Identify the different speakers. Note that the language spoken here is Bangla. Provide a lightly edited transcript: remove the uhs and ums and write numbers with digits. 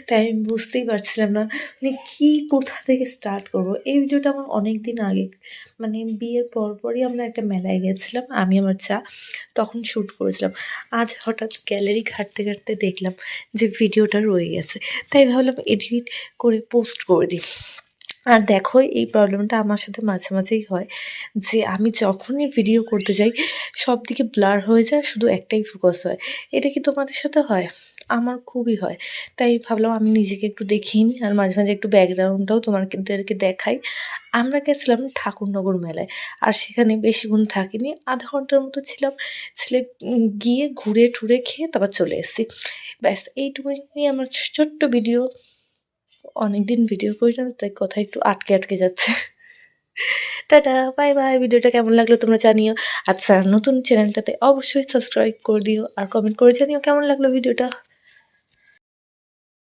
Speaker 1: তাই আমি বুঝতেই পারছিলাম না মানে কোথা থেকে স্টার্ট করব। এই ভিডিওটা আমার অনেকদিন আগে মানে বিয়ের পরপরই আমরা একটা মেলায় গেছিলাম। আমি আমার যা তখন শ্যুট করেছিলাম। আজ হঠাৎ গ্যালারি ঘাঁটতে দেখলাম যে ভিডিওটা রয়ে গেছে। তাই ভাবলাম এডিট করে পোস্ট করে দিই। আর দেখো এই প্রবলেমটা আমার সাথে মাঝেই হয় যে আমি যখনই ভিডিও করতে যাই সবদিকে ব্লার হয়ে যায়, শুধু একটাই ফোকাস হয়। এটা কি তোমাদের সাথে হয়? আমার খুবই হয়। তাই ভাবলাম আমি নিজেকে একটু দেখিয়ে নিই আর মাঝে একটু ব্যাকগ্রাউন্ডটাও তোমাদেরকে দেখাই। আমরা গেছিলাম ঠাকুরনগর মেলায়। আর সেখানে বেশিক্ষণ থাকিনি। আধা ঘন্টার মতো ছিলাম। গিয়ে ঘুরে টুরে খেয়ে তারপর চলে এসেছি। ব্যাস এইটুকুই নিয়ে আমার ছোট্ট ভিডিও। অনেকদিন ভিডিও করি না তো তাই কথা একটু আটকে যাচ্ছে। Tata, bye, bye. ভিডিওটা কেমন লাগলো তোমরা জানিও। আচ্ছা, নতুন চ্যানেলটাতে অবশ্যই সাবস্ক্রাইব করে দিও আর কমেন্ট করে জানিও কেমন লাগলো ভিডিওটা।